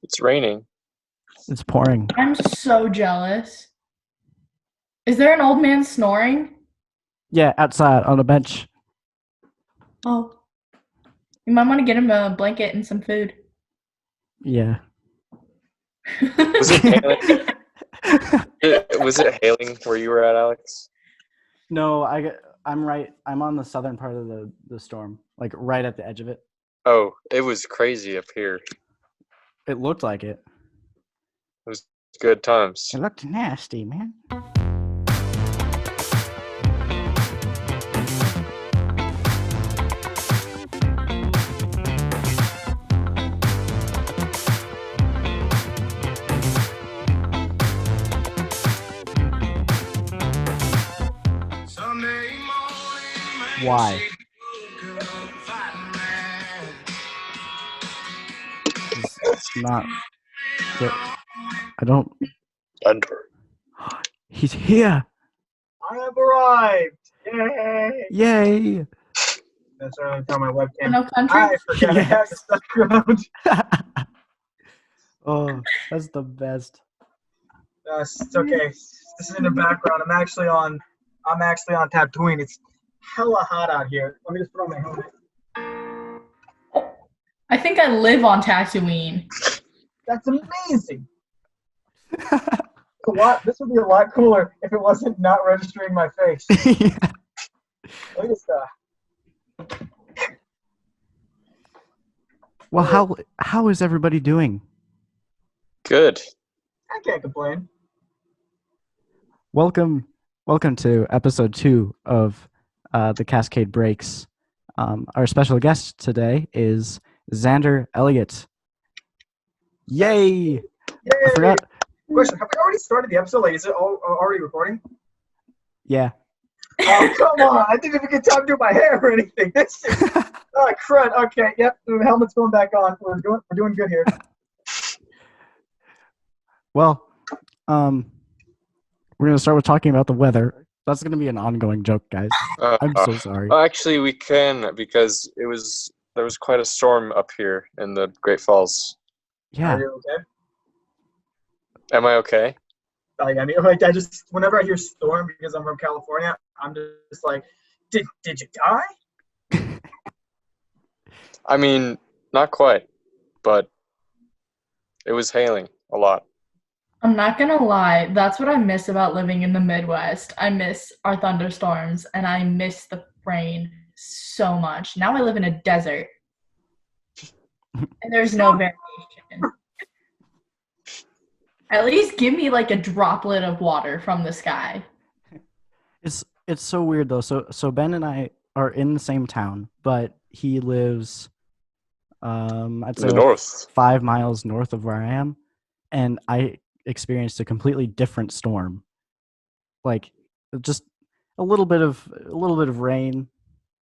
It's raining. It's pouring. I'm so jealous. Is there an old man snoring? Yeah, outside on a bench. Oh, you might want to get him a blanket and some food. Yeah. Was it hailing? Was it hailing where you were at, Alex? No, I'm right. I'm on the southern part of the storm, like right at the edge of it. Oh, it was crazy up here. It looked like it. It was good times. It looked nasty, man. Why? It's not. I don't. Under. He's here! I have arrived! Yay! Yay! That's what I'm telling my webcam. No country? I forgot I have the stuff around. Oh, that's the best. It's okay. This is in the background. I'm actually on Tatooine. It's hella hot out here. Let me just put on my helmet. I think I live on Tatooine. That's amazing. This would be a lot cooler if it wasn't not registering my face. Yeah. Look at that. Well, how is everybody doing? Good. I can't complain. Welcome to episode 2 of the Cascade Breaks. Our special guest today is Xander Elliott. Yay! Yay! I forgot. Question: have we already started the episode? Like, is it already recording? Yeah. Oh, come on! I didn't even get time to do my hair or anything. This is crud. Okay, yep. The helmet's going back on. We're doing good here. Well, we're gonna start with talking about the weather. That's gonna be an ongoing joke, guys. I'm so sorry. Actually, we can because there was quite a storm up here in the Great Falls. Yeah. Are you okay? Am I okay? Like, I mean, like, I just whenever I hear storm because I'm from California, I'm just like, did you die? I mean, not quite, but it was hailing a lot. I'm not gonna lie, that's what I miss about living in the Midwest. I miss our thunderstorms and I miss the rain so much. Now I live in a desert and there's no variation. At least give me like a droplet of water from the sky. It's so weird though. So Ben and I are in the same town, but he lives I'd say In the like north. 5 miles north of where I am, and I experienced a completely different storm. Like just a little bit of rain,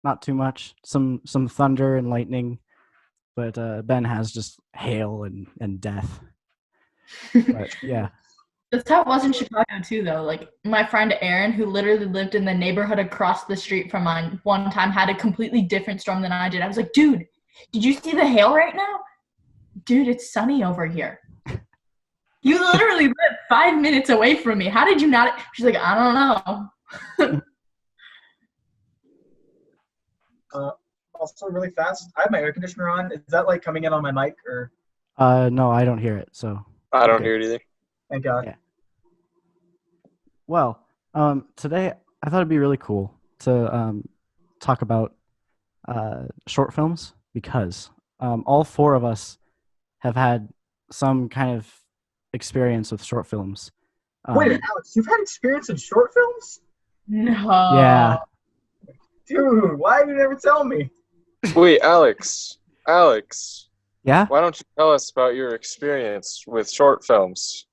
not too much. Some thunder and lightning, but Ben has just hail and death. But yeah. That's how it was in Chicago too, though. Like my friend Aaron, who literally lived in the neighborhood across the street from mine, one time had a completely different storm than I did. I was like, dude, did you see the hail right now? Dude, it's sunny over here. You literally live 5 minutes away from me. How did you not? She's like, I don't know. Also, really fast. I have my air conditioner on. Is that like coming in on my mic or? No, I don't hear it. So I don't hear it either. Thank God. Yeah. Well, today I thought it'd be really cool to talk about short films because all 4 of us have had some kind of experience with short films. Wait, Alex, you've had experience in short films? No. Yeah. Dude, why did you never tell me? Wait, Alex. Yeah? Why don't you tell us about your experience with short films?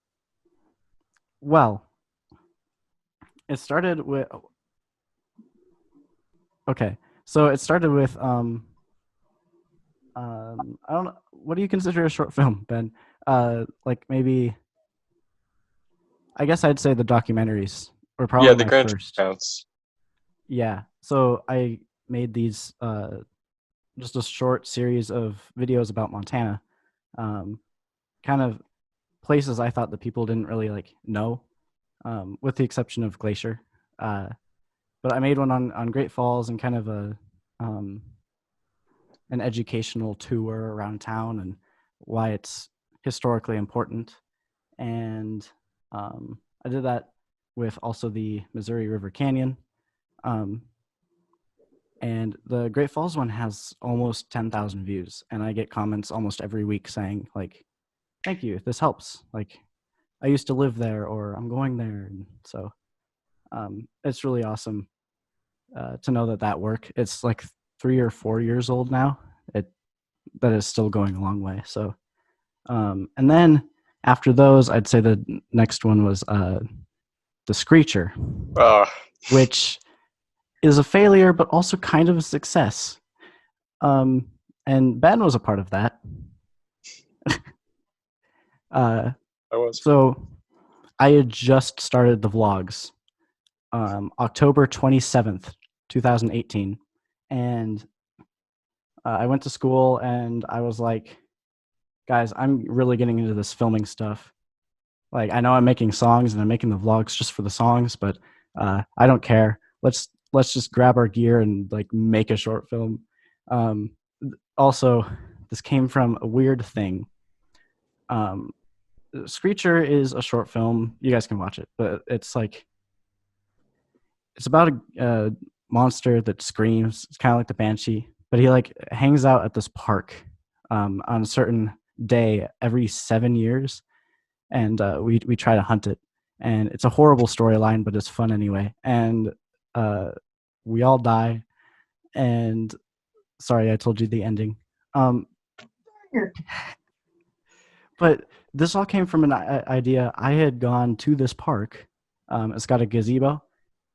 Well, it started with okay. So it started with I don't know, what do you consider a short film, Ben? Like maybe I guess I'd say the documentaries were probably Yeah, the my Grand first. Counts. Yeah. So I made these just a short series of videos about Montana. kind of places I thought that people didn't really like know, with the exception of Glacier. But I made one on Great Falls and kind of an educational tour around town and why it's historically important. And I did that with also the Missouri River Canyon. And the Great Falls one has almost 10,000 views. And I get comments almost every week saying, like, thank you, this helps. Like, I used to live there, or I'm going there. And so it's really awesome to know that work. It's like 3 or 4 years old now. That is still going a long way. So, and then after those, I'd say the next one was the Screecher, which is a failure, but also kind of a success. And Ben was a part of that. I was. So I had just started the vlogs October 27th, 2018. And I went to school and I was like, guys, I'm really getting into this filming stuff. Like, I know I'm making songs and I'm making the vlogs just for the songs, but I don't care. Let's just grab our gear and like make a short film. Also, this came from a weird thing. Screecher is a short film. You guys can watch it, but it's about a monster that screams. It's kind of like the Banshee, but he like hangs out at this park on a certain day every 7 years, and we try to hunt it. And it's a horrible storyline, but it's fun anyway. And we all die. And sorry, I told you the ending. But this all came from an idea. I had gone to this park. It's got a gazebo,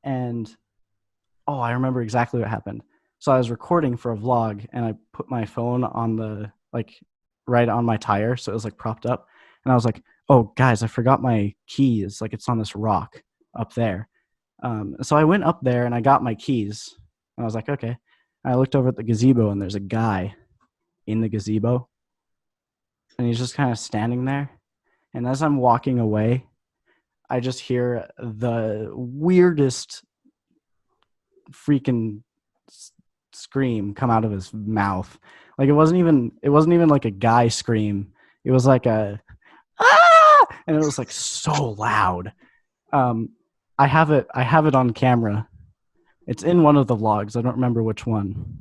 and I remember exactly what happened. So I was recording for a vlog, and I put my phone on the right on my tire, so it was like propped up. And I was like, "Oh, guys, I forgot my keys. Like, it's on this rock up there." So I went up there and I got my keys. And I was like, "Okay." And I looked over at the gazebo, and there's a guy in the gazebo, and he's just kind of standing there. And as I'm walking away, I just hear the weirdest freaking scream come out of his mouth. Like, it wasn't even like a guy scream. It was like a ah, and it was like so loud. I have it on camera. It's in one of the vlogs. I don't remember which one.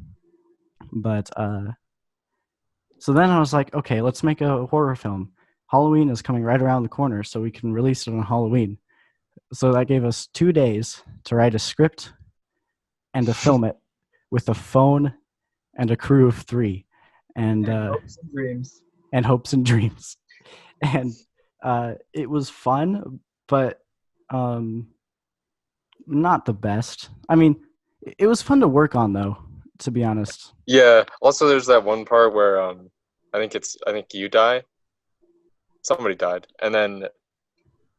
But so then I was like, okay, let's make a horror film. Halloween is coming right around the corner, so we can release it on Halloween. So that gave us 2 days to write a script and to film it with a phone and a crew of 3. And hopes and dreams. And hopes and dreams. And it was fun, but not the best. I mean, it was fun to work on, though, to be honest. Yeah. Also, there's that one part where I think you die. Somebody died, and then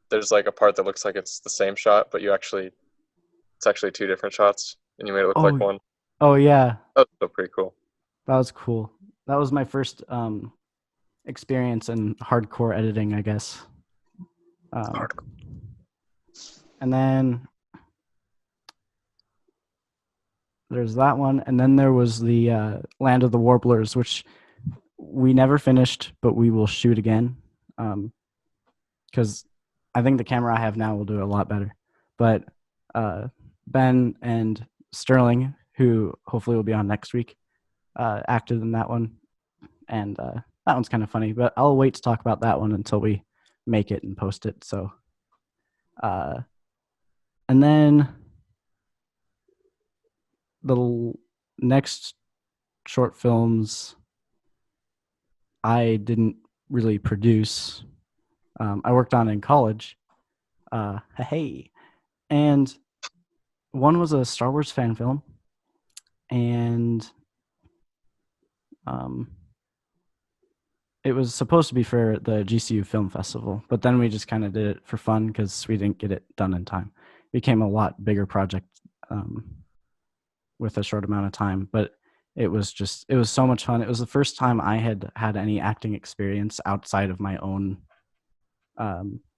there's like a part that looks like it's the same shot, but it's actually 2 different shots, and you made it look like one. Oh yeah, That was still pretty cool. that was cool. That was my first experience in hardcore editing, I guess. And then there's that one, and then there was the Land of the Warblers, which we never finished, but we will shoot again, because I think the camera I have now will do it a lot better. But Ben and Sterling, who hopefully will be on next week, acted in that one, and that one's kind of funny. But I'll wait to talk about that one until we make it and post it. So, and then the next short films I didn't really produce. I worked on in college. Hey. And one was a Star Wars fan film. And it was supposed to be for the GCU Film Festival, but then we just kind of did it for fun because we didn't get it done in time. It became a lot bigger project with a short amount of time, but it was so much fun. It was the first time I had any acting experience outside of my own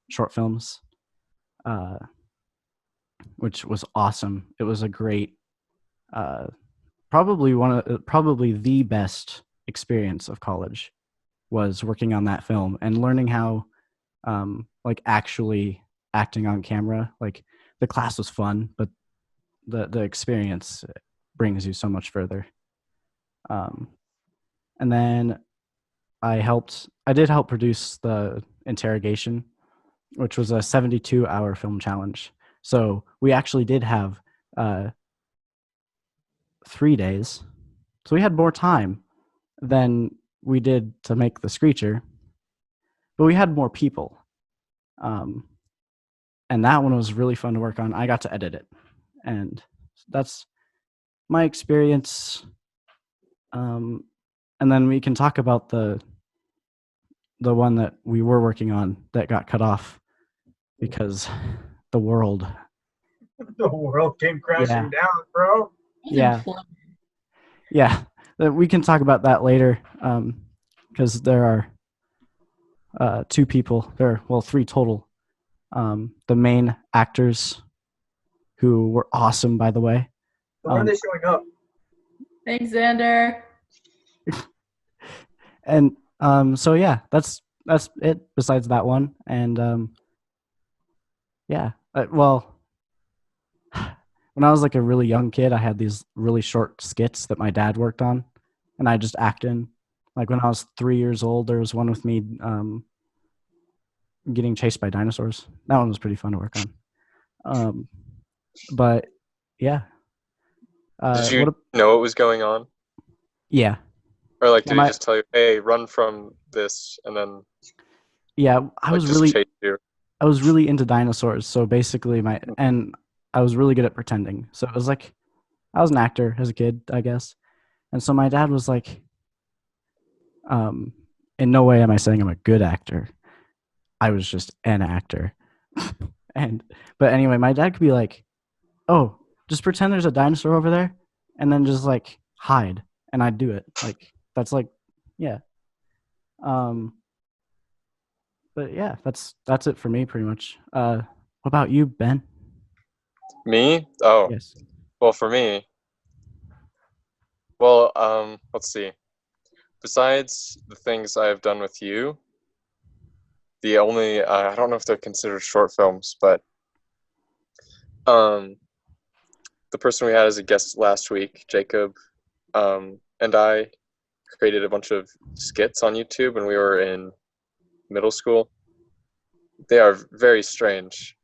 short films, which was awesome. It was a great, probably the best experience of college was working on that film and learning how like actually acting on camera. Like the class was fun, but the experience brings you so much further. And then I did help produce the interrogation, which was a 72-hour film challenge. So we actually did have 3 days. So we had more time than we did to make the Screecher, but we had more people. And that one was really fun to work on. I got to edit it. And that's my experience. And then we can talk about the one that we were working on that got cut off because the world came crashing down, bro. Yeah. We can talk about that later because there are 2 people. Well, 3 total. The main actors who were awesome, by the way. So when are they showing up? Thanks, Xander. And so yeah, that's it. Besides that one, and well, when I was like a really young kid, I had these really short skits that my dad worked on, and I just act in. Like when I was 3 years old, there was one with me getting chased by dinosaurs. That one was pretty fun to work on. But yeah. Did you know what was going on? Yeah. Or like, did he just tell you, "Hey, run from this," and then? Yeah, I was chase you? I was really into dinosaurs, so basically and I was really good at pretending. So it was like I was an actor as a kid, I guess. And so my dad was like, in no way am I saying I'm a good actor. I was just an actor. But anyway, my dad could be like, "Oh, just pretend there's a dinosaur over there," and then just like hide, and I'd do it. Like that's like, yeah. But yeah, that's it for me pretty much. What about you, Ben? Me? Oh, yes. Well, for me, well, let's see. Besides the things I've done with you, the only I don't know if they're considered short films, but the person we had as a guest last week, Jacob, and I created a bunch of skits on YouTube when we were in middle school. They are very strange.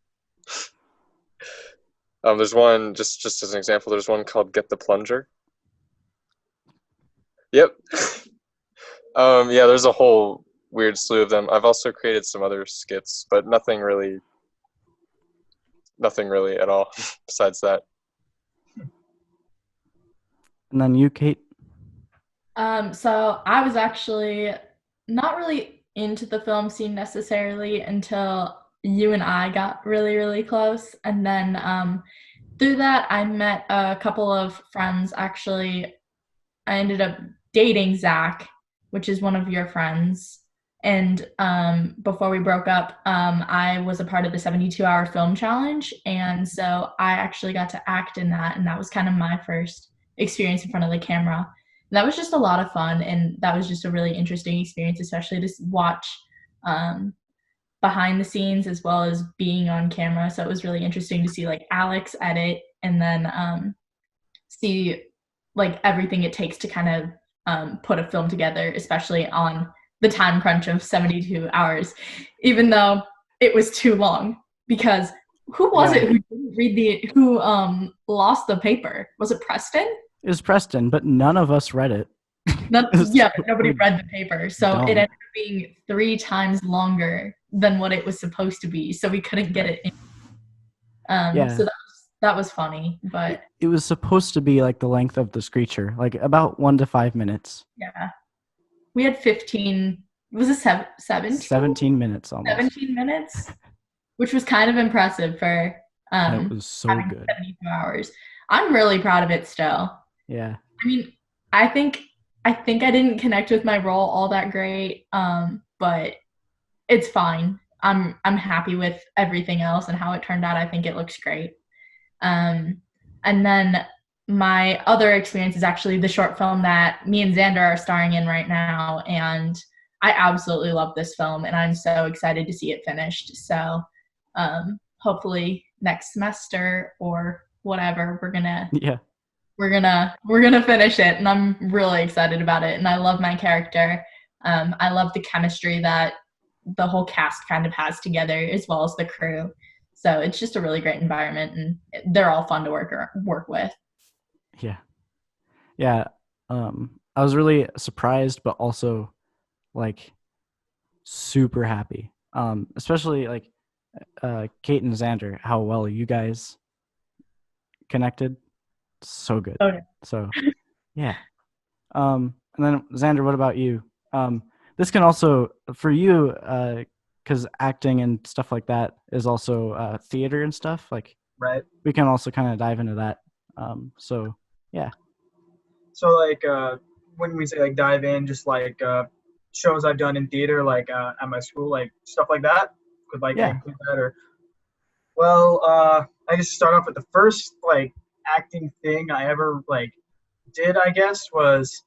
There's one, just as an example, there's one called Get the Plunger. Yep. Yeah, there's a whole weird slew of them. I've also created some other skits, but nothing really at all besides that. And then you, Kate? So I was actually not really into the film scene necessarily until you and I got really, really close. And then through that, I met a couple of friends. Actually, I ended up dating Zach, which is one of your friends. And before we broke up, I was a part of the 72-hour film challenge. And so I actually got to act in that. And that was kind of my first experience in front of the camera. And that was just a lot of fun. And that was just a really interesting experience, especially to watch behind the scenes as well as being on camera. So it was really interesting to see like Alex edit and then see like everything it takes to kind of put a film together, especially on the time crunch of 72 hours, even though it was too long. Because who was it who didn't read who lost the paper? Was it Preston? It was Preston, but none of us read it. But nobody read the paper. So it ended up being 3 times longer than what it was supposed to be. So we couldn't get it in. So that was funny, but it was supposed to be like the length of the Screecher, like about 1 to 5 minutes. Yeah. We had 15, was it 17? 17 minutes almost. 17 minutes, which was kind of impressive for it was so good. 72 hours. I'm really proud of it still. Yeah. I mean, I think I didn't connect with my role all that great, but it's fine. I'm happy with everything else and how it turned out. I think it looks great. And then my other experience is actually the short film that me and Xander are starring in right now, and I absolutely love this film, and I'm so excited to see it finished. So hopefully next semester or whatever, we're gonna finish it, and I'm really excited about it. And I love my character. I love the chemistry that the whole cast kind of has together, as well as the crew. So it's just a really great environment, and they're all fun to work with. Yeah. I was really surprised, but also like super happy. Especially like Kate and Xander, how well you guys connected. So good. Okay. So yeah. And then Xander, what about you? This can also, for you, because acting and stuff like that is also theater and stuff. Like, Right. we can also kind of dive into that. So yeah. So like when we say like dive in, just like shows I've done in theater, like at my school, like stuff like that. Could like Yeah. include that or? Well, I just start off with the first like acting thing I ever like did, I guess, was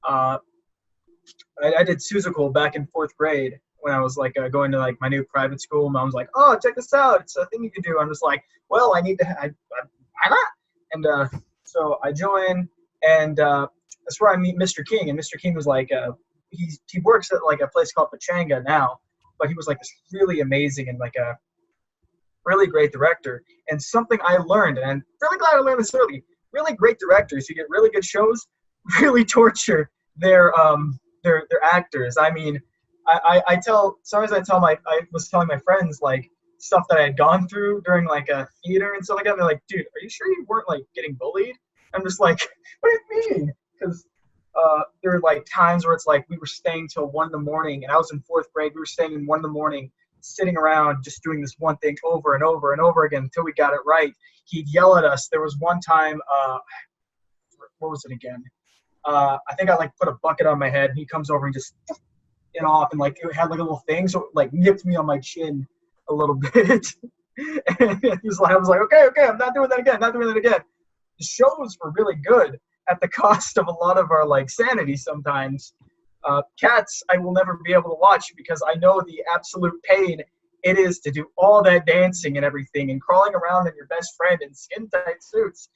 I did Seussical back in 4th grade when I was like going to like my new private school. Mom's like, "Oh, check this out! It's a thing you can do." I'm just like, "Well, I need to. Why not?" And so I join, and that's where I meet Mr. King. And Mr. King was like, he works at like a place called Pachanga now, but he was like this really amazing and like a really great director. And something I learned, and I'm really glad I learned this early. Really great directors who get really good shows really torture their actors. I mean, I was telling my friends like stuff that I had gone through during like a theater and stuff like that. And they're like, "Dude, are you sure you weren't like getting bullied?" I'm just like, "What do you mean?" Because there were like times where it's like we were staying till 1 in the morning, and I was in 4th grade. We were staying in 1 in the morning, sitting around just doing this one thing over and over and over again until we got it right. He'd yell at us. There was one time, what was it again? I think I like put a bucket on my head, and he comes over and just it off, and like it had like a little thing, so it, like nipped me on my chin a little bit. And I was like, okay, I'm not doing that again. The shows were really good at the cost of a lot of our like sanity sometimes. Cats, I will never be able to watch because I know the absolute pain it is to do all that dancing and everything and crawling around in your best friend in skin tight suits.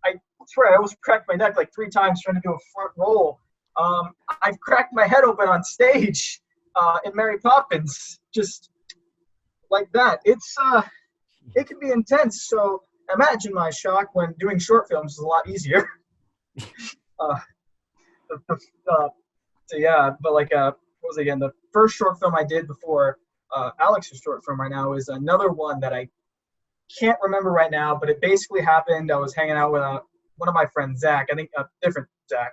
I swear I almost cracked my neck like 3 times trying to do a front roll. I've cracked my head open on stage in Mary Poppins, just like that. It can be intense. So imagine my shock when doing short films is a lot easier. Yeah, but like what was it again? The first short film I did before Alex's short film right now is another one that I can't remember right now, but it basically happened. I was hanging out with one of my friends, Zach. I think a different Zach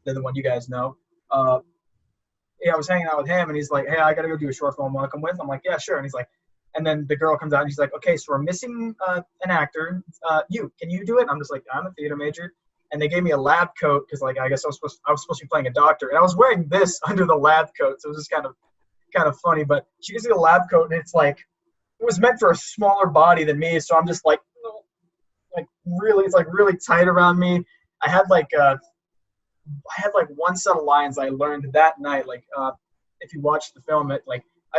than the one you guys know. Yeah, I was hanging out with him, and he's like, "Hey, I gotta go do a short film. Want to come with?" I'm like, "Yeah, sure." And he's like, and then the girl comes out, and she's like, "Okay, so we're missing an actor. Can you do it?" And I'm just like, "I'm a theater major." And they gave me a lab coat because, like, I guess I was supposed to be playing a doctor, and I was wearing this under the lab coat, so it was just kind of funny. But she gives me the lab coat, and it's like it was meant for a smaller body than me, so I'm just like really, it's like really tight around me. I had like one set of lines I learned that night. Like, if you watch the film, I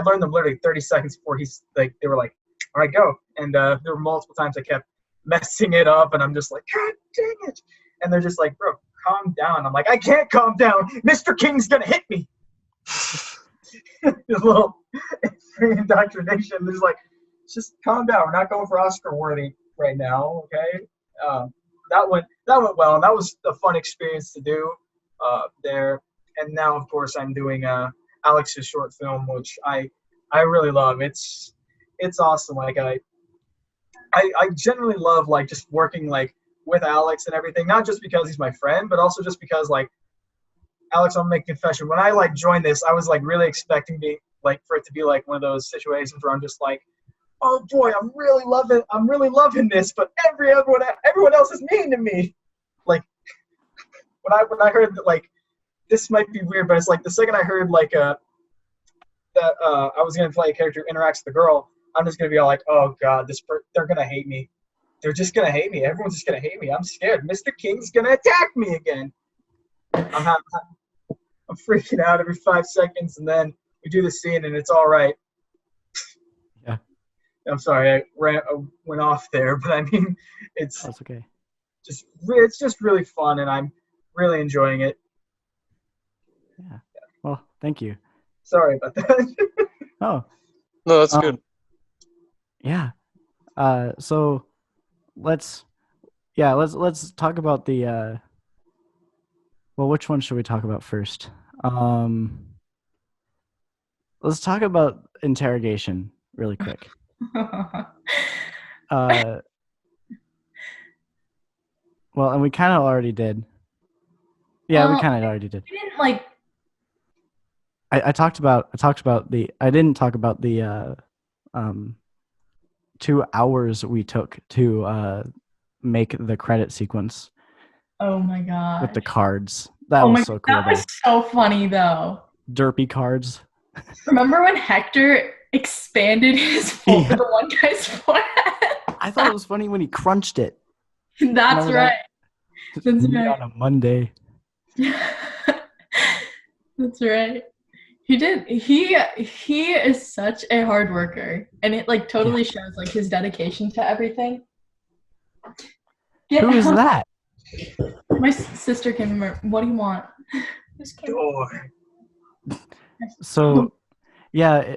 learned them literally 30 seconds before they were like, "All right, go." And there were multiple times I kept messing it up, and I'm just like, "God dang it!" And they're just like, "Bro, calm down." I'm like, "I can't calm down. Mr. King's gonna hit me." This little indoctrination. There's like, just calm down. We're not going for Oscar worthy right now, okay? That went well, and that was a fun experience to do there. And now, of course, I'm doing Alex's short film, which I really love. It's awesome. Like I generally love like just working like with Alex and everything. Not just because he's my friend, but also just because like Alex, I'll make a confession. When I like joined this, I was like really expecting for it to be like one of those situations where I'm just like, "Oh boy, I'm really loving this, but everyone else is mean to me." Like when I heard that, like, this might be weird, but it's like the second I heard like that I was gonna play a character who interacts with the girl, I'm just gonna be all like, oh god, they're gonna hate me. They're just gonna hate me. Everyone's just gonna hate me. I'm scared. Mr. King's gonna attack me again. I'm freaking out every 5 seconds, and then we do the scene, and it's all right. Yeah. I'm sorry, I went off there, but I mean, it's okay. It's just really fun, and I'm really enjoying it. Yeah. Well, thank you. Sorry about that. Oh. No, that's good. Yeah. So let's talk about the well, which one should we talk about first? Let's talk about interrogation really quick. Well, and we kind of already did. Yeah, we kind of already did. I didn't like. I talked about the. I didn't talk about the 2 hours we took to make the credit sequence. Oh my god. With the cards. That was so cool. That was so funny though. Derpy cards. Remember when Hector expanded his foot for the one guy's forehead? I thought it was funny when he crunched it. That's right. That's right. On a Monday. That's right. He did. He is such a hard worker, and it like totally shows like his dedication to everything. Who is that? My sister came over. What do you want? So, yeah.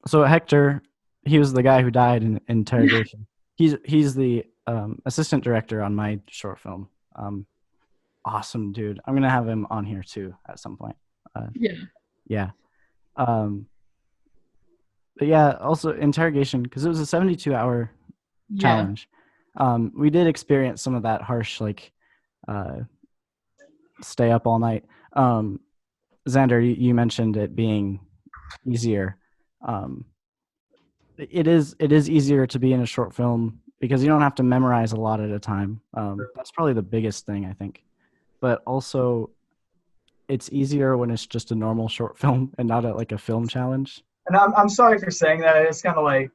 So Hector, he was the guy who died in interrogation. He's the assistant director on my short film. Awesome dude. I'm gonna have him on here too at some point. Yeah. But yeah, also interrogation, because it was a 72-hour challenge. We did experience some of that harsh, like, stay up all night. Xander, you mentioned it being easier. It is easier to be in a short film because you don't have to memorize a lot at a time. That's probably the biggest thing, I think. But also, it's easier when it's just a normal short film and not like a film challenge. And I'm sorry for saying that. It's kind of like,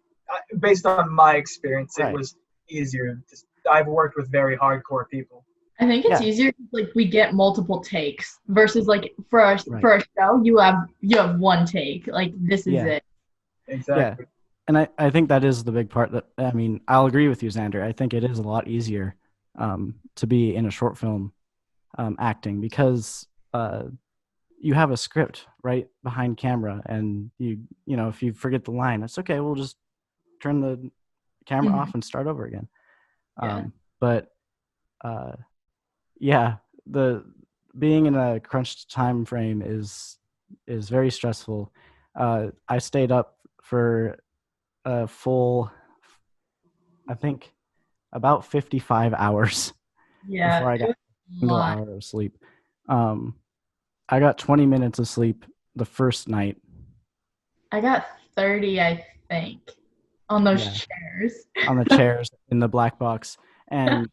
based on my experience, it was easier. I've worked with very hardcore people. I think it's easier because like we get multiple takes versus like for a show you have one take. Like this is it. Exactly. Yeah. And I think that is the big part that, I mean, I'll agree with you, Xander. I think it is a lot easier to be in a short film acting because you have a script right behind camera, and you know, if you forget the line, that's okay. We'll just turn the camera off and start over again. But the being in a crunched time frame is very stressful. I stayed up for a full, I think, about 55 hours before I got a single hour of sleep. I got 20 minutes of sleep the first night. I got 30, I think, on those chairs. On the chairs in the black box. And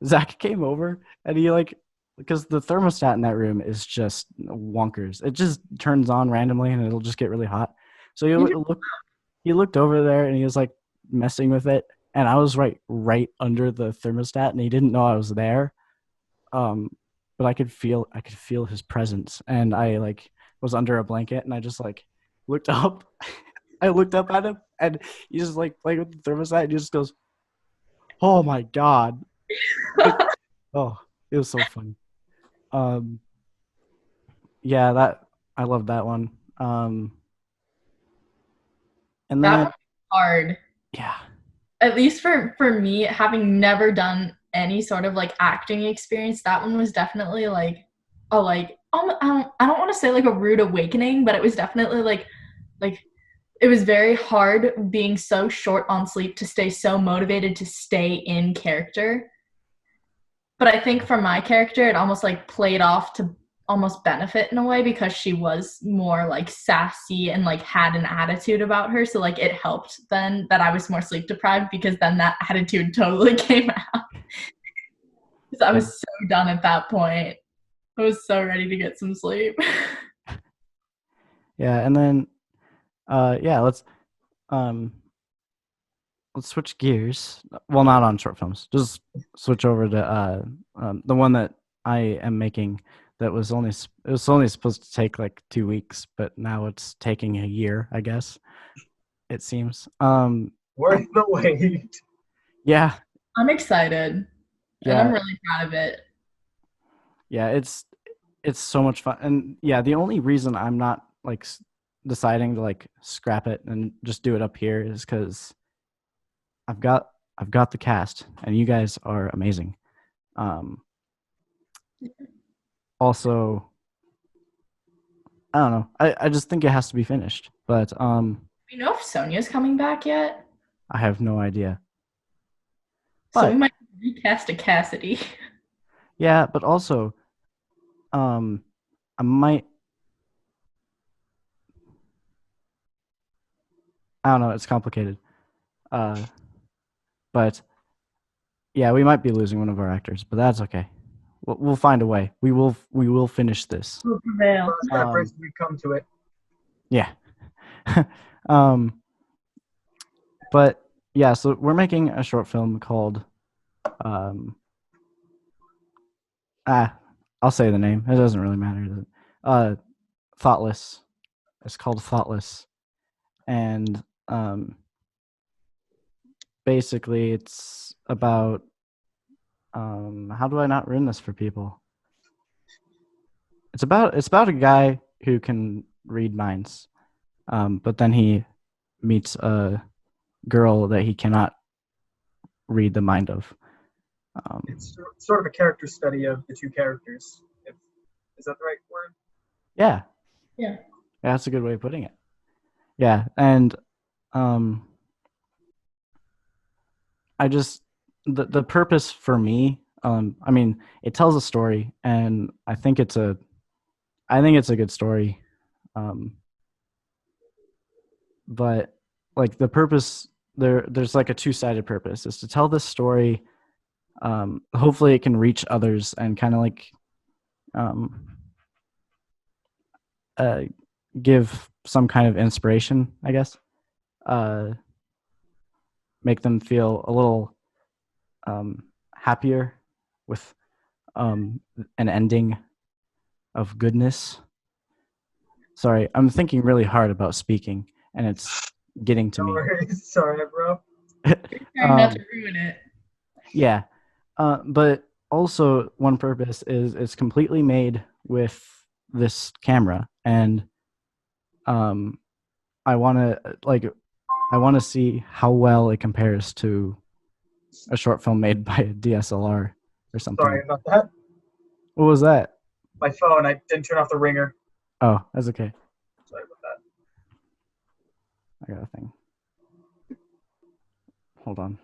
Zach came over, and he like, because the thermostat in that room is just wonkers. It just turns on randomly and it'll just get really hot. So he looked over there and he was like messing with it, and I was right under the thermostat, and he didn't know I was there. But I could feel his presence, and I like was under a blanket, and I just like looked up. I looked up at him, and he just like playing with the thermostat, and he just goes, "Oh my god!" Oh, it was so funny. Yeah, that I loved that one. And then that was hard. Yeah. At least for me, having never done any sort of like acting experience, that one was definitely like I don't want to say like a rude awakening, but it was definitely like it was very hard being so short on sleep to stay so motivated to stay in character. But I think for my character, it almost like played off to almost benefit in a way because she was more like sassy and like had an attitude about her. So like it helped then that I was more sleep deprived because then that attitude totally came out. 'Cause I was so done at that point. I was so ready to get some sleep. Yeah, and then let's switch gears. Well, not on short films. Just switch over to the one that I am making. That was only supposed to take like 2 weeks, but now it's taking a year, I guess. It seems. Worth the wait. Yeah. I'm excited. Yeah. And I'm really proud of it. Yeah, it's so much fun. And yeah, the only reason I'm not like deciding to like scrap it and just do it up here is because I've got the cast, and you guys are amazing. Also, I don't know. I just think it has to be finished. But Do you know if Sonia's coming back yet? I have no idea. So But we might recast a Cassidy. yeah, but also, I might. I don't know. It's complicated. But yeah, we might be losing one of our actors, but that's okay. We'll find a way. We will finish this. We'll prevail. Cross that bridge when we come to it. Yeah. But yeah, so we're making a short film called I'll say the name. It doesn't really matter. Thoughtless. It's called Thoughtless. And basically it's about how do I not ruin this for people? It's about a guy who can read minds. But then he meets a girl that he cannot read the mind of. It's sort of a character study of the two characters. Is that the right word? Yeah. Yeah. That's a good way of putting it. Yeah, and I just the purpose for me, I mean, it tells a story, and I think it's a good story. But like the purpose there's like a two-sided purpose is to tell this story. Hopefully it can reach others and kind of like give some kind of inspiration, I guess. Make them feel a little happier with an ending of goodness. Sorry, I'm thinking really hard about speaking, and it's getting to me. Sorry, bro. Trying not to ruin it. Yeah, but also one purpose is it's completely made with this camera, and I want to see how well it compares to a short film made by a DSLR or something. Sorry about that. What was that? My phone. I didn't turn off the ringer. Oh, that's okay. Sorry about that. I got a thing. Hold on.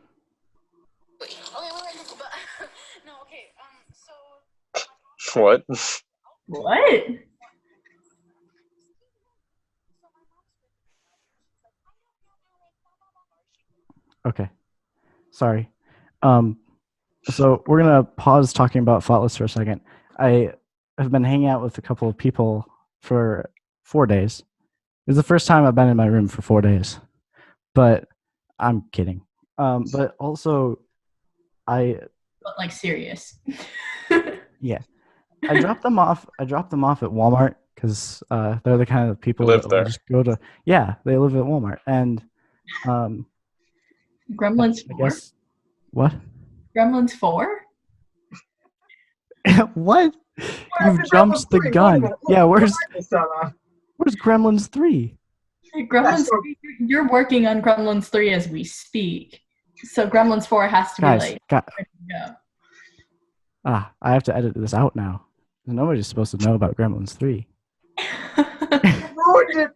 Wait, but no, okay. So What? What? Okay. Sorry. So we're gonna pause talking about Thoughtless for a second. I have been hanging out with a couple of people for 4 days. It's the first time I've been in my room for 4 days, but I'm kidding. But also, But like serious. yeah, I dropped them off. at Walmart because they're the kind of people Live that there. will just go to. Yeah, they live at Walmart, and Gremlins I 4? guess what? Gremlins 4? What? You've jumped the gun. Yeah, where's Gremlins 3? Gremlins 3, you're working on Gremlins 3 as we speak. So Gremlins 4 has to be Guys, like ready to go. I have to edit this out now. Nobody's supposed to know about Gremlins 3. Ruined it.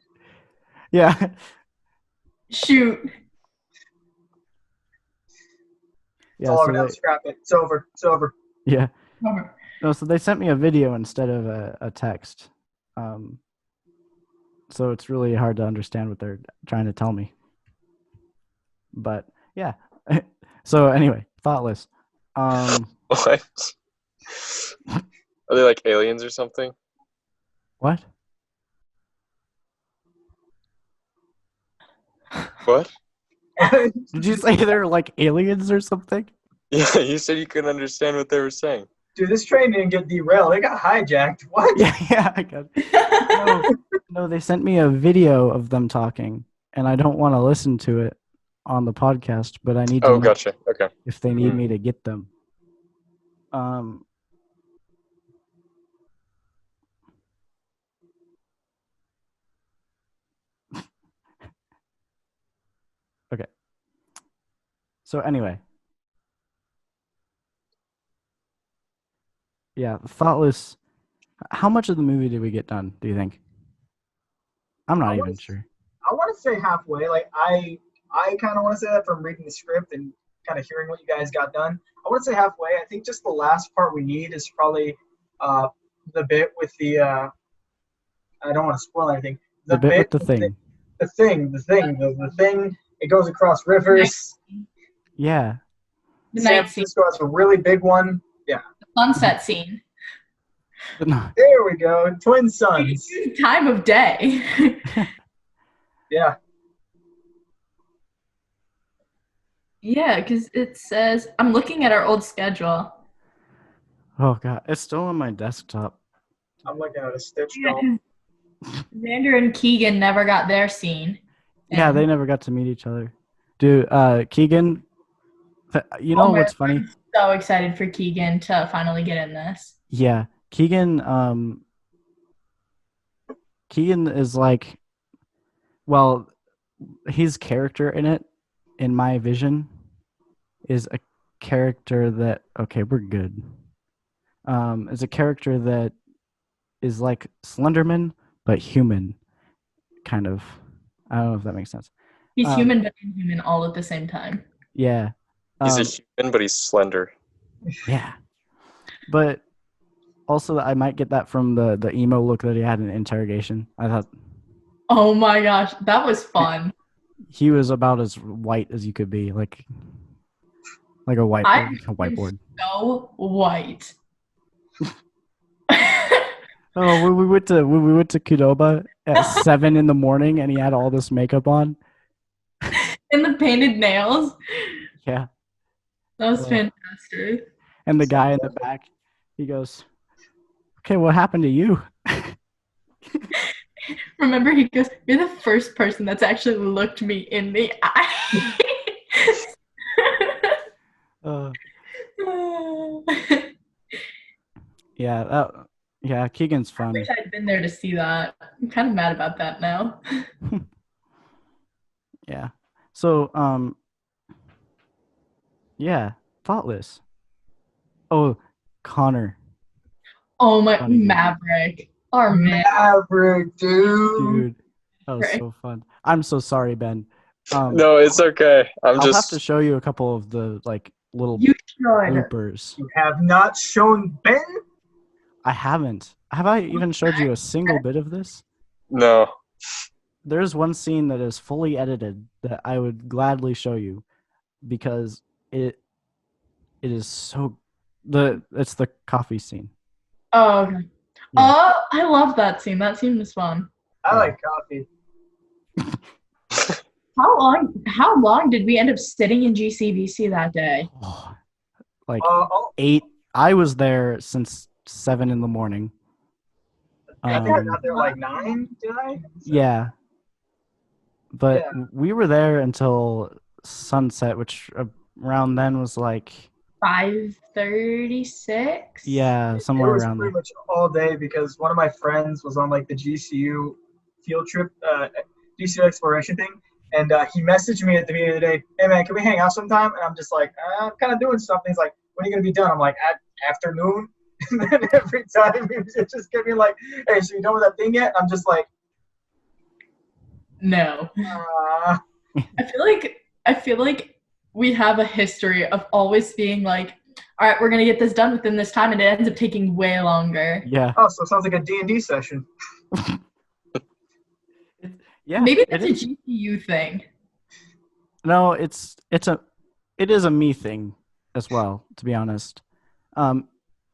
Yeah. Shoot. It's Yeah, all so over now. Scrap it. It's over. It's over. yeah. Over. No, so they sent me a video instead of a text. So it's really hard to understand what they're trying to tell me. But yeah. So anyway, Thoughtless. What? Are they like aliens or something? What? What? Did you say they're like aliens or something? Yeah, you said you couldn't understand what they were saying. Dude, this train didn't get derailed. It got hijacked. What? Yeah, I got it. No, they sent me a video of them talking, and I don't want to listen to it on the podcast, but I need to Oh, know gotcha. Okay. if they need me to get them. Um. Okay. So anyway. Yeah, Thoughtless. How much of the movie did we get done, do you think? I'm not I even want sure. to say halfway. Like I kind of want to say that from reading the script and kind of hearing what you guys got done. I want to say halfway. I think just the last part we need is probably the bit with the I don't want to spoil anything. The bit with the thing. The thing. It goes across rivers. Yeah. The San night scene, Francisco has a really big one. Yeah. the sunset scene. But no. There we go. Twin suns. Time of day. Yeah. Yeah, because it says, I'm looking at our old schedule. Oh god, it's still on my desktop. I'm looking at a stitch Yeah, film. 'cause Xander and Keegan never got their scene. Yeah, And- they never got to meet each other. Dude, Keegan, you know Oh, man, what's funny? I'm so excited for Keegan to finally get in this. Yeah, Keegan is like, well, his character in it, in my vision, is a character that, okay, we're good. Is a character that is like Slenderman, but human, kind of. I don't know if that makes sense. He's human but inhuman all at the same time. Yeah. He's a human, but he's slender. Yeah. But also, I might get that from the emo look that he had in Interrogation. I thought Oh my gosh, that was fun. he was about as white as you could be, like a whiteboard. So white. Oh, when we went to Qdoba at 7 in the morning, and he had all this makeup on. And the painted nails. Yeah. That was Well, fantastic. And the guy in the back, he goes, "Okay, what happened to you?" Remember, he goes, "You're the first person that's actually looked me in the eye." Yeah, Keegan's I fun. wish I'd been there to see that. I'm kind of mad about that now. Yeah. So, yeah, Thoughtless. Oh, Connor. Oh my, Funny, dude. Maverick. Our man. Maverick, dude. Dude, that was so fun. I'm so sorry, Ben. No, it's okay. I'll have to show you a couple of the like little You should. bloopers. You have not shown Ben? I haven't. Have I even showed you a single bit of this? No. There's one scene that is fully edited that I would gladly show you because it is so it's the coffee scene. Oh, okay. Yeah. Oh, I love that scene. That scene was fun. I like coffee. How long did we end up sitting in GCVC that day? Oh, like Oh, 8. I was there since 7 in the morning. I think I got there like 9, did I? Yeah. But Yeah. we were there until sunset, which around then was like 5:36. yeah, It somewhere was around pretty there. much all day because one of my friends was on like the GCU field trip, GCU exploration thing, and he messaged me at the beginning of the day, "Hey man, can we hang out sometime?" And I'm just like, "I'm kind of doing something." He's like, "When are you gonna be done?" I'm like, "At afternoon." And then every time he would just give me like, "Hey, so you done with that thing yet?" I'm just like, No. uh, I feel like we have a history of always being like, all right, we're gonna get this done within this time, and it ends up taking way longer. Yeah. oh, so it sounds like a D&D session. Yeah. Maybe that's it a is. GCU thing. No, it is a me thing as well, to be honest.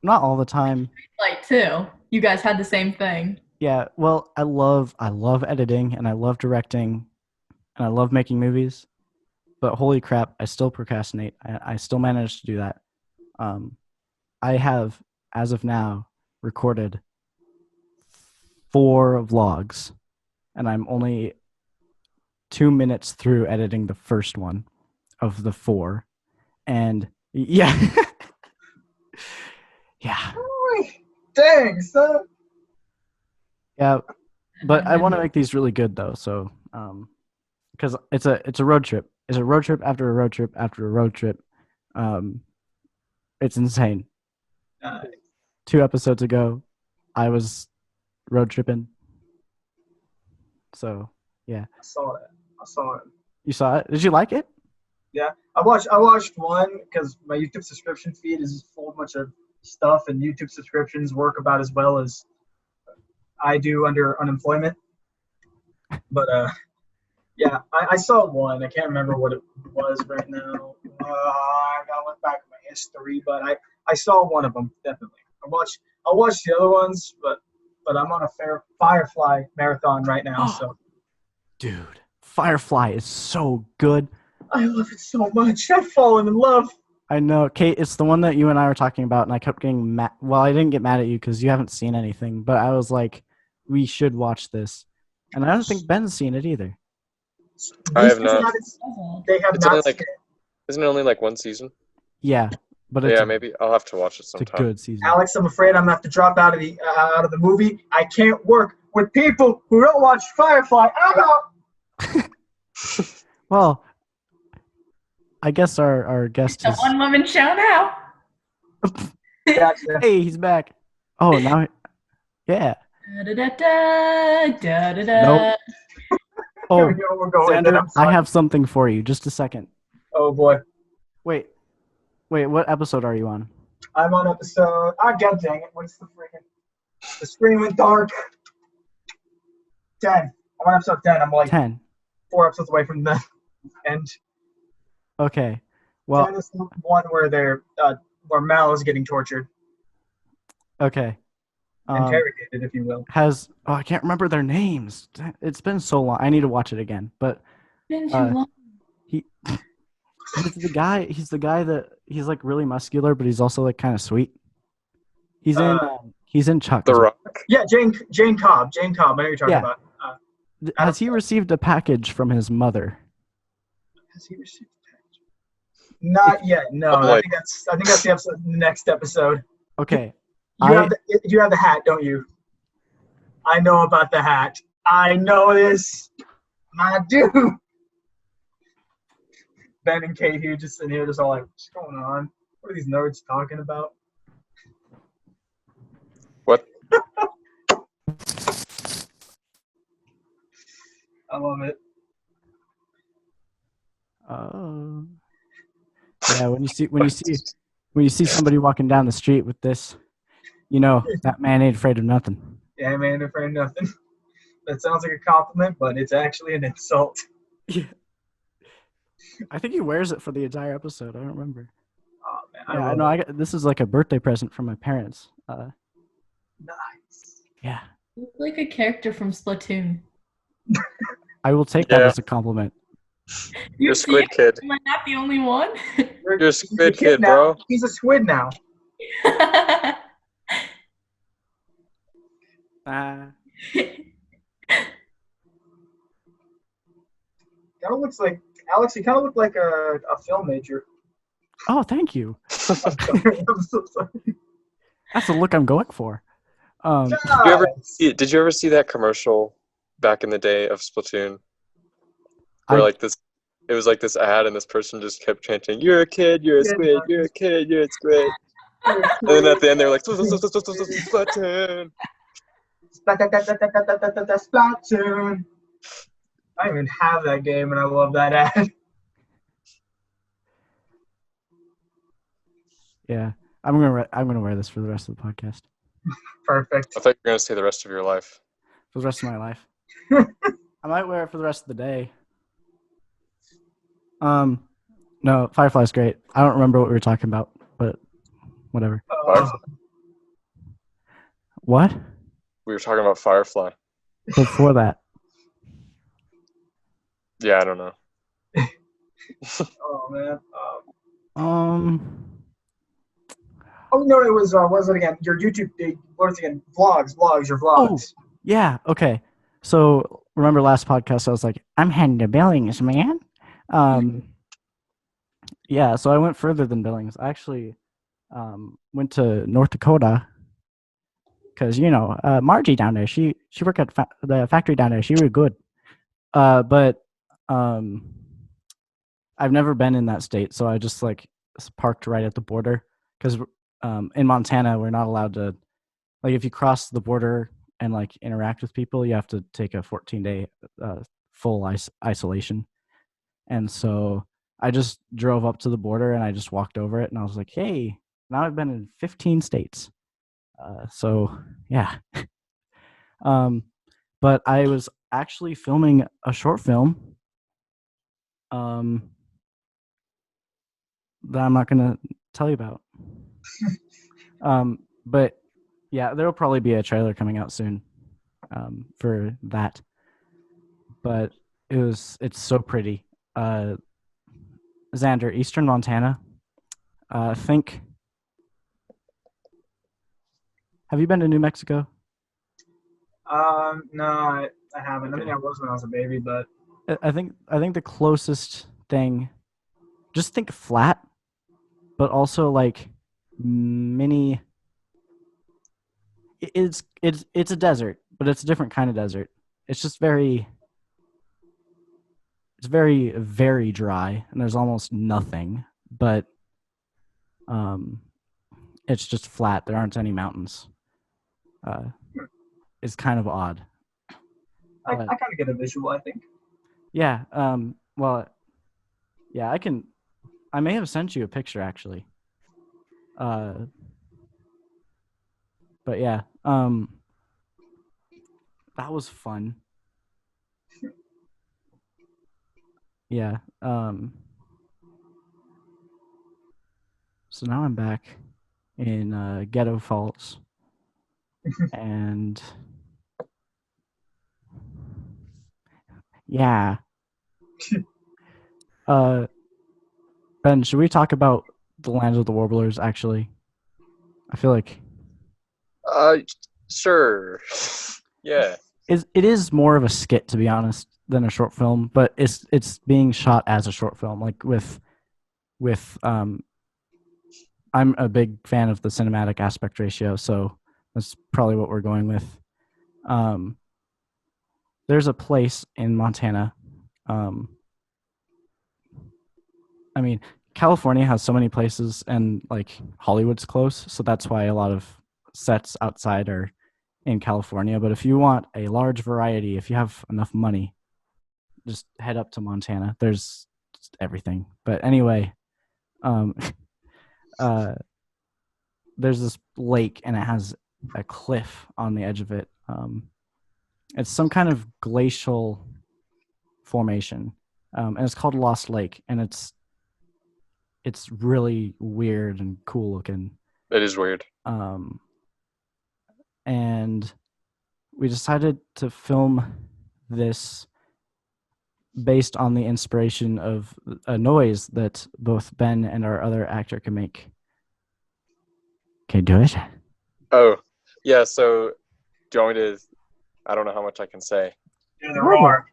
not all the time. Like too. You guys had the same thing. Yeah, well, I love editing and I love directing and I love making movies. But holy crap, I still procrastinate. I still manage to do that. I have, as of now, recorded 4 vlogs, and I'm only 2 minutes through editing the first one of the 4. And yeah. Yeah. Dang, son. Yeah. But I want to make these really good though, so because it's a road trip. It's a road trip after a road trip after a road trip. It's insane. 2 episodes ago, I was road tripping. So yeah. I saw it. You saw it? Did you like it? Yeah, I watched one because my YouTube subscription feed is full of a bunch of stuff, and YouTube subscriptions work about as well as I do under unemployment. But yeah, I saw one. I can't remember what it was right now. I gotta look back at my history, but I saw one of them definitely. I watched the other ones, but I'm on a Firefly marathon right now. So, dude, Firefly is so good. I love it so much. I've fallen in love. I know, Kate. It's the one that you and I were talking about, and I kept getting mad. Well, I didn't get mad at you because you haven't seen anything, but I was like, we should watch this, and I don't think Ben's seen it either. I have not. They have not. Isn't it only like 1 season? Yeah, but it's maybe I'll have to watch it sometime. It's a good season. Alex, I'm afraid I'm gonna have to drop out of the movie. I can't work with people who don't watch Firefly. I'm out. Well, I guess our guest The is. one woman show now. Gotcha. Hey, he's back. Oh, now, yeah. Nope. Oh, Here we go, we're going. Xander, I have something for you. Just a second. Oh boy. Wait. What episode are you on? I'm on episode. God dang it! What's the freaking? The Screaming Dark. 10. I'm on episode 10. I'm like 10. 4 episodes away from the end. Okay. Well, 10 is the one where where Mal is getting tortured, okay. interrogated, if you will. I can't remember their names. It's been so long. I need to watch it again. But Been too long. he's the guy. He's the guy that he's like really muscular, but he's also like kind of sweet. He's in Chuck. The Rock. Yeah, Jane Cobb. I know what you're talking about. Has he received a package from his mother? Has he received a package? Not yet. No, I think that's the next episode. Okay. You have the hat, don't you? I know about the hat. I know this. I do. Ben and Kate here just sitting here, just all like, what's going on? What are these nerds talking about? What? I love it. Oh. Yeah, when you see somebody walking down the street with this, you know that man ain't afraid of nothing. Yeah, man, afraid of nothing. That sounds like a compliment, but it's actually an insult. Yeah. I think he wears it for the entire episode. I don't remember. Oh man, Yeah, I know. This is like a birthday present from my parents. Nice. Yeah. You look like a character from Splatoon. I will take that as a compliment. You're Squid Kid. Am I not the only one? You're a Squid Kid, now. bro. He's a squid now. Kind of looks like Alex. You kind of look like a film major. Oh, thank you. I'm so sorry. That's the look I'm going for. Did you ever see that commercial back in the day of Splatoon? Where it was like this ad, and this person just kept chanting, "You're a kid, you're a squid, you're a kid, you're a squid." And then at the end, they were like, "Splatoon." Splatoon. I don't even have that game, and I love that ad. Yeah, I'm gonna wear this for the rest of the podcast. Perfect. I thought you were gonna say the rest of your life. For the rest of my life. I might wear it for the rest of the day. No, Firefly's great. I don't remember what we were talking about, but whatever. What? We were talking about Firefly. Before that? Yeah, I don't know. Oh man. Um. Oh no, it was what was it again? Your YouTube, what was it again? Vlogs, your vlogs. Yeah. Okay. So remember last podcast, I was like, I'm heading to Billings, man. Yeah. So I went further than Billings. I actually went to North Dakota because Margie down there. She worked at the factory down there. She was good. But I've never been in that state, so I just parked right at the border because in Montana we're not allowed to, like, if you cross the border and interact with people, you have to take a 14-day full isolation. And so I just drove up to the border and I just walked over it and I was like, hey, now I've been in 15 states. So yeah. But I was actually filming a short film that I'm not gonna tell you about. But yeah, there'll probably be a trailer coming out soon for that. But it's so pretty. Xander, Eastern Montana. Think. Have you been to New Mexico? No, I haven't. Okay. I think I was when I was a baby, but I think the closest thing. Just think flat, but also mini. It's a desert, but it's a different kind of desert. It's just very. It's very, very dry, and there's almost nothing. But it's just flat. There aren't any mountains. It's kind of odd. I kind of get a visual, I think. Yeah. Well, yeah. I may have sent you a picture actually. But yeah. That was fun. Yeah. So now I'm back in Ghetto Falls, and yeah. Ben, should we talk about the Land of the Warblers? Actually, I feel like Sure. Yeah. it is more of a skit, to be honest, than a short film. But it's being shot as a short film, with I'm a big fan of the cinematic aspect ratio, so that's probably what we're going with. There's a place in Montana. I mean, California has so many places, and Hollywood's close, so that's why a lot of sets outside are in California. But if you want a large variety, if you have enough money, just head up to Montana. There's just everything. But anyway, there's this lake, and it has a cliff on the edge of it. It's some kind of glacial formation, and it's called Lost Lake, and it's really weird and cool looking. It is weird. And we decided to film this based on the inspiration of a noise that both Ben and our other actor can make. Okay, do it. Oh, yeah. So, do you want me to? I don't know how much I can say. Do the roar.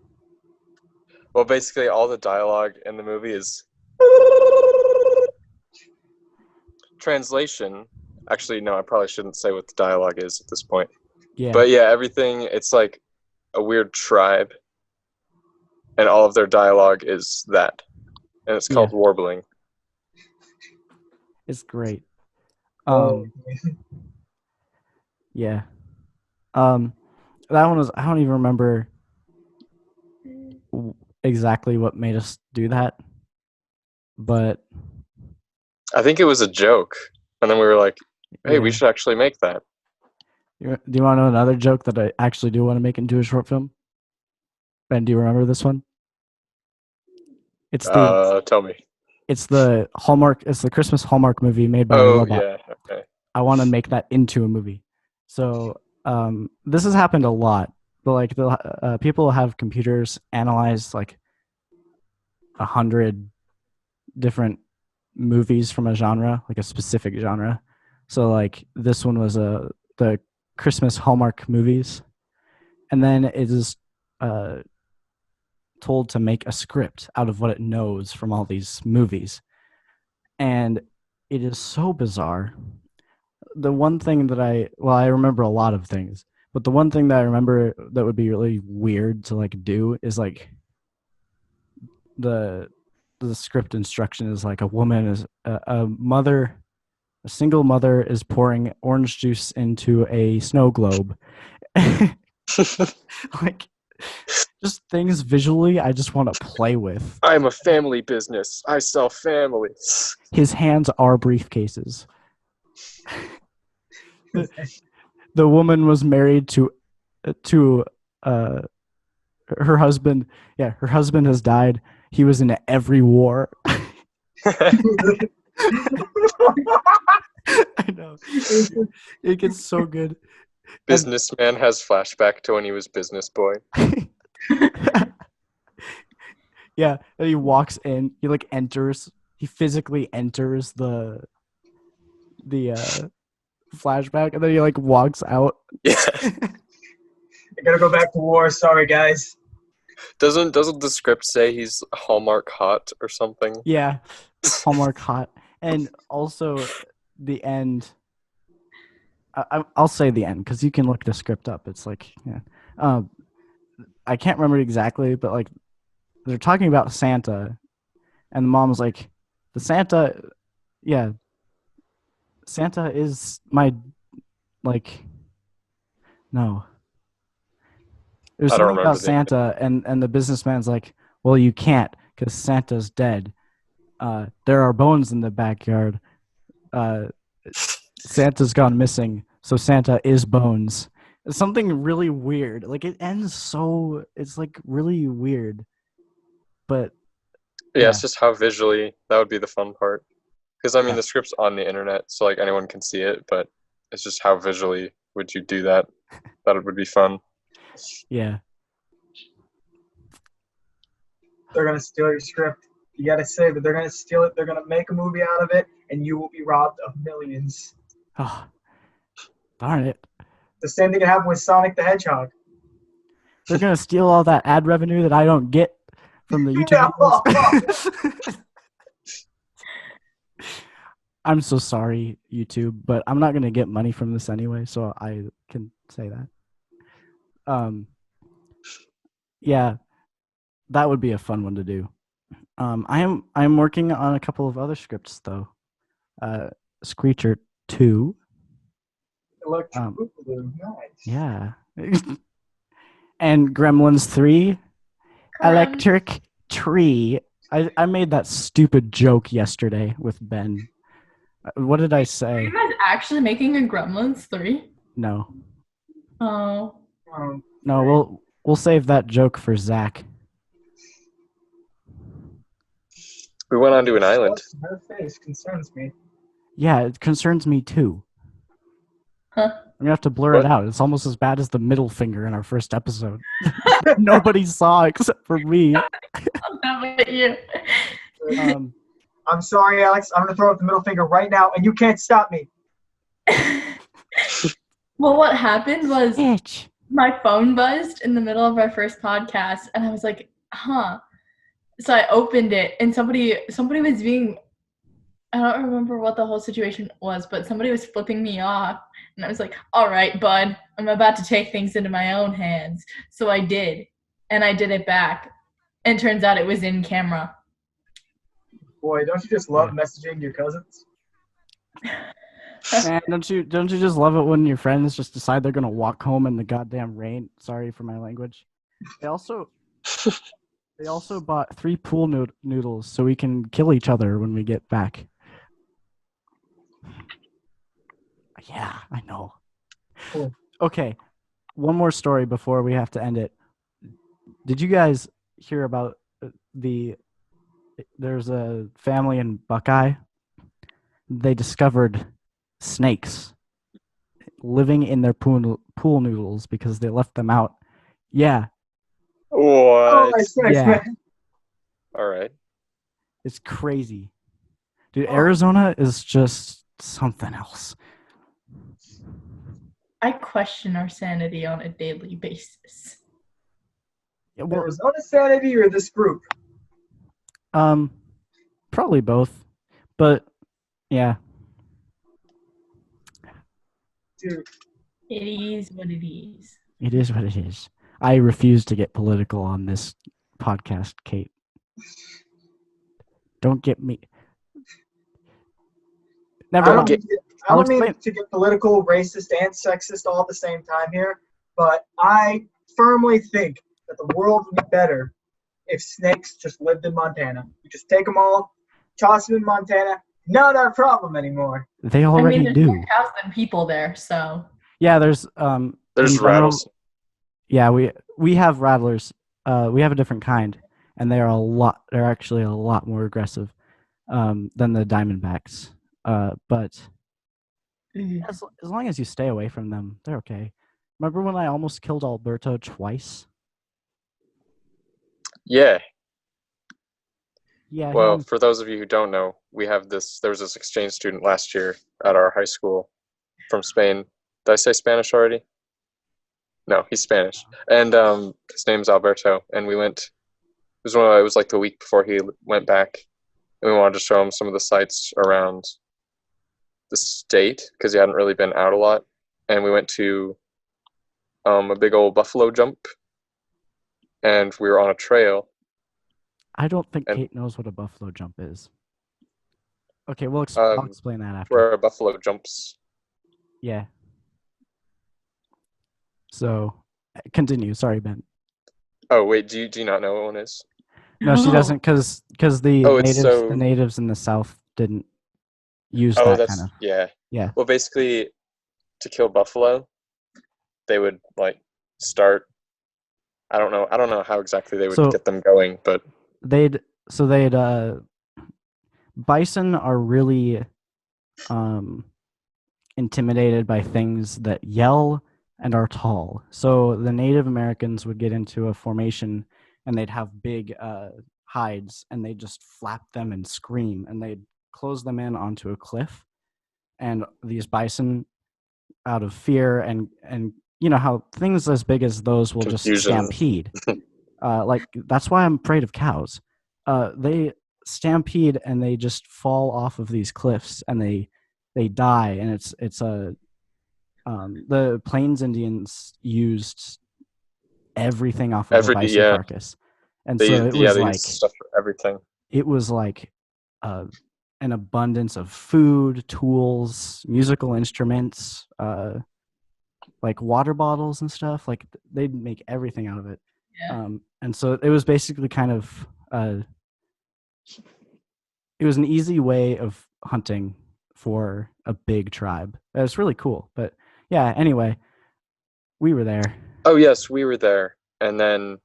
Well, basically, all the dialogue in the movie is translation. Actually, no, I probably shouldn't say what the dialogue is at this point. Yeah. But yeah, everything, it's like a weird tribe, and all of their dialogue is that, and it's called warbling. It's great. Oh. Yeah. That one was, I don't even remember exactly what made us do that, but I think it was a joke, and then we were like, hey, we should actually make that. Do you want to know another joke that I actually do want to make into a short film? Ben, do you remember this one? It's tell me. It's the Hallmark. It's the Christmas Hallmark movie made by a robot. Yeah, okay. I want to make that into a movie. So this has happened a lot, but like the people have computers analyze like 100 different movies from a genre, like a specific genre. So like this one was the Christmas Hallmark movies, and then it is told to make a script out of what it knows from all these movies, and it is so bizarre. The one thing that I remember a lot of things, but the one thing that I remember that would be really weird to like do is like the script instruction is like a woman is a single mother is pouring orange juice into a snow globe. Like just things visually I just want to play with. I'm a family business. I sell families. His hands are briefcases. The woman was married to her husband. Yeah, her husband has died. He was in every war. I know. It gets so good. Businessman has flashback to when he was business boy. Yeah, and he walks in. He like enters. He physically enters the flashback, and then he like walks out. Yeah. I gotta go back to war. Sorry, guys. Doesn't the script say he's Hallmark hot or something? Yeah, Hallmark hot, and also the end. I'll say the end because you can look the script up. It's like, yeah, I can't remember exactly, but like they're talking about Santa, and the mom was like, "The Santa, yeah, Santa is my like, no." It was I don't something about remember the end. Santa, and the businessman's like, "Well, you can't because Santa's dead. There are bones in the backyard. Santa's gone missing, so Santa is bones." It's something really weird. Like it ends so it's like really weird. But Yeah, it's just how visually that would be the fun part. Because I mean, Yeah. the script's on the internet, so like anyone can see it. But it's just how visually would you do that? That would be fun. yeah. They're gonna steal your script. You gotta say that they're gonna steal it. They're gonna make a movie out of it, and you will be robbed of millions. Oh, darn it. The same thing that happened with Sonic the Hedgehog. They're gonna steal all that ad revenue that I don't get from the YouTube videos. I'm so sorry, YouTube, but I'm not gonna get money from this anyway, so I can say that. Yeah, that would be a fun one to do. I'm working on a couple of other scripts though. Screecher 2. Electric Boogaloo, nice. Yeah. And Gremlins 3. Electric Tree. I made that stupid joke yesterday with Ben. What did I Are say? you guys actually making a Gremlins 3? No. Oh. No, we'll save that joke for Zach. We went onto an island. Her face concerns me. Yeah, it concerns me too. Huh. I'm gonna have to blur What? it out. It's almost as bad as the middle finger in our first episode. Nobody saw except for me. How about you? I'm sorry, Alex. I'm gonna throw up the middle finger right now, and you can't stop me. Well, what happened was Bitch. my phone buzzed in the middle of our first podcast, and I was like, huh. So I opened it, and somebody was being, I don't remember what the whole situation was, but somebody was flipping me off, and I was like, all right, bud, I'm about to take things into my own hands. So I did, and I did it back, and turns out it was in camera. Boy, don't you just love messaging your cousins? Man, don't you just love it when your friends just decide they're gonna walk home in the goddamn rain? Sorry for my language. They also bought 3 pool noodles so we can kill each other when we get back. Yeah, I know. Cool. Okay, one more story before we have to end it. Did you guys hear about there's a family in Buckeye? They discovered snakes living in their pool noodles because they left them out. Yeah, Oh, What? my sex, Yeah. man. All right. it's crazy. Dude, Oh. Arizona is just something else. I question our sanity on a daily basis. Yeah, well, Arizona sanity or this group? probably both. But yeah, Dude, It is what it is. it is what it is. I refuse to get political on this podcast, Kate. Don't get me. Never I don't, mind. mean to get, I I'll don't mean explain. to get political, racist, and sexist all at the same time here, but I firmly think that the world would be better if snakes just lived in Montana. You just take them all, toss them in Montana, not our problem anymore. They I already mean, there's do. more cows than people there, so. Yeah, there's There's in general, rattles. yeah, we have rattlers. We have a different kind, and they're actually a lot more aggressive than the diamondbacks. But as long as you stay away from them, they're okay. Remember when I almost killed Alberto twice? Yeah. Yeah, he Well, almost, for those of you who don't know, there was this exchange student last year at our high school from Spain. Did I say Spanish already? No, he's Spanish. And his name's Alberto. And it was like the week before he went back. And we wanted to show him some of the sights around the state because he hadn't really been out a lot. And we went to a big old buffalo jump. And we were on a trail. I don't think and- Kate knows what a buffalo jump is. Okay, I'll Um, explain that after. Where a buffalo jumps. Yeah. So, continue. Sorry, Ben. Oh, wait, do you not know what one is? No, she doesn't, because the Oh, it's natives so- the natives in the South didn't use Oh, that that's, kind of. yeah. Yeah. Well, basically, to kill buffalo, they would like start. I don't know how exactly they would So- get them going, but They'd bison are really intimidated by things that yell and are tall. So the Native Americans would get into a formation and they'd have big hides and they'd just flap them and scream and they'd close them in onto a cliff. And these bison, out of fear and you know how things as big as those will just Confusion. stampede. Like that's why I'm afraid of cows. They stampede and they just fall off of these cliffs and they die, and it's the Plains Indians used everything off of a bison yeah. carcass, and they so it was they like use stuff for everything. it was like an abundance of food, tools, musical instruments, like water bottles and stuff. Like they'd make everything out of it. Yeah. And so it was basically kind of it was an easy way of hunting for a big tribe. It was really cool. But yeah, anyway, we were there. Oh yes, we were there, and then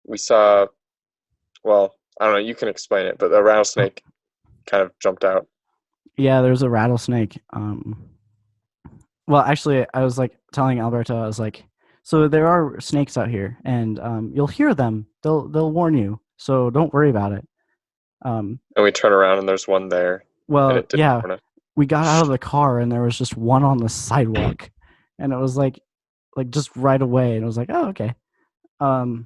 we saw. Well, I don't know. You can explain it, but the rattlesnake kind of jumped out. Yeah, there was a rattlesnake. Well, actually, I was like telling Alberto, I was like, so there are snakes out here, and you'll hear them. They'll warn you, so don't worry about it. And we turn around, and there's one there. And Well, it didn't yeah, warn us. we got out of the car, and there was just one on the sidewalk, and it was like just right away, and it was like, oh, okay. And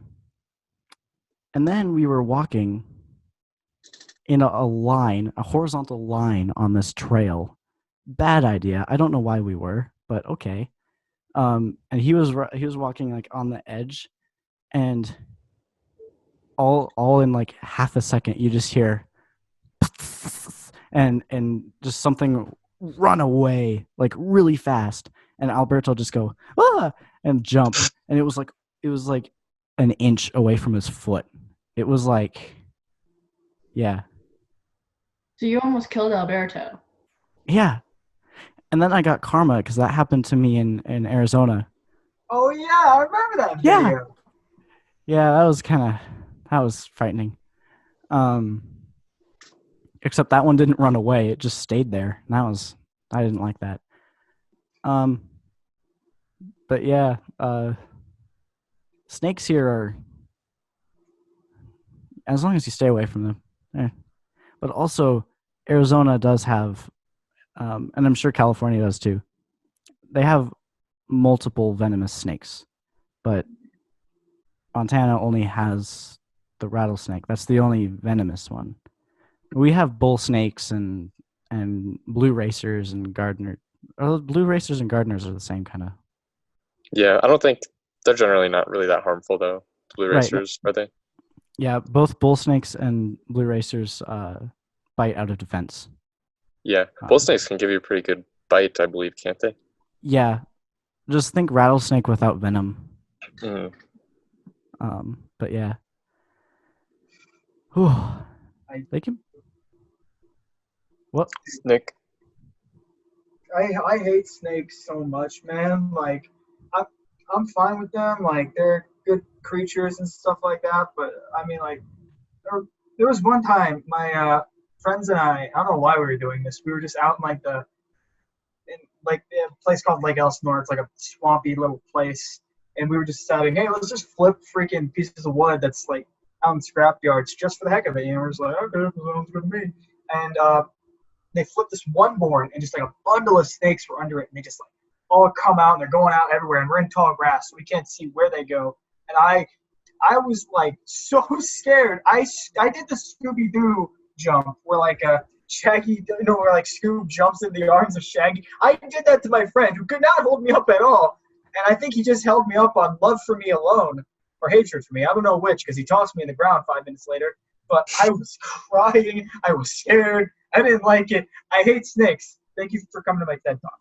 then we were walking in a line, a horizontal line on this trail. Bad idea. I don't know why we were, but okay. And he was walking like on the edge, and all in like half a second, you just hear, and just something run away like really fast, and Alberto just go and jump, and it was like an inch away from his foot. It was like, yeah. So you almost killed Alberto. Yeah. And then I got karma because that happened to me in Arizona. Oh yeah, I remember that Yeah. video. Yeah, that was frightening. Except that one didn't run away; it just stayed there. And I didn't like that. but yeah, snakes here are, as long as you stay away from them. But also, Arizona does have, and I'm sure California does too. They have multiple venomous snakes, but Montana only has the rattlesnake. That's the only venomous one. We have bull snakes and blue racers and gardener. Blue racers and gardeners are the same kind of. Yeah, I don't think they're generally not really that harmful though. Blue Right. racers, are they? Yeah, both bull snakes and blue racers bite out of defense. Yeah, bull snakes can give you a pretty good bite, I believe, can't they? Yeah, just think rattlesnake without venom. Mm. But yeah. Whew. They can. What? Nick. I hate snakes so much, man. Like, I'm fine with them. Like, they're good creatures and stuff like that. But I mean, like, there was one time my friends and I don't know why we were doing this. We were just out in like a place called Lake Elsinore. It's like a swampy little place, and we were just deciding, hey, let's just flip freaking pieces of wood that's like out in scrap yards just for the heck of it. You know, we're just like, okay, that sounds good to me. And they flipped this one board, and just like a bundle of snakes were under it, and they just like all come out, and they're going out everywhere, and we're in tall grass, so we can't see where they go. And I was like so scared. I did the Scooby-Doo jump where like Shaggy, where like Scoob jumps in the arms of Shaggy. I did that to my friend who could not hold me up at all. And I think he just held me up on love for me alone or hatred for me. I don't know which, because he tossed me in the ground 5 minutes later. But I was crying. I was scared. I didn't like it. I hate snakes. Thank you for coming to my TED Talk.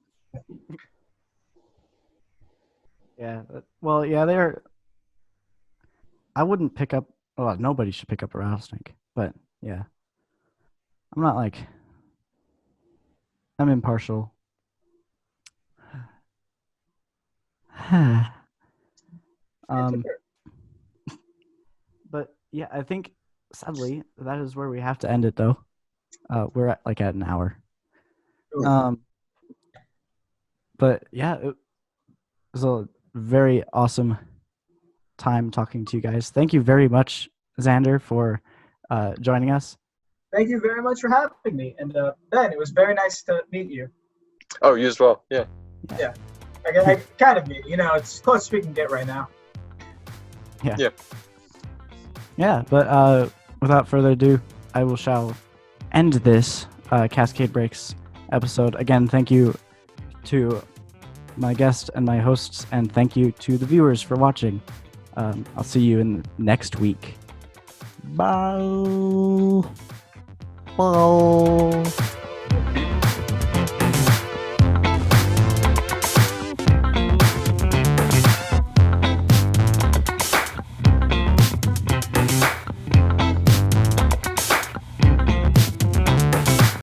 Yeah. Well, yeah, they're. I wouldn't pick up. Well, nobody should pick up a rattlesnake. But yeah, I'm not like. I'm impartial. But yeah, I think sadly that is where we have to end it though. We're at an hour. But yeah, it was a very awesome time talking to you guys. Thank you very much, Xander, for joining us. Thank you very much for having me. And Ben, it was very nice to meet you. Oh, you as well. Yeah. Yeah. I kind of meet you. It's as close as we can get right now. Yeah. Yeah, but without further ado, I shall end this Cascade Breaks episode. Again, thank you to my guest and my hosts, and thank you to the viewers for watching. I'll see you in next week. Bye. Bye.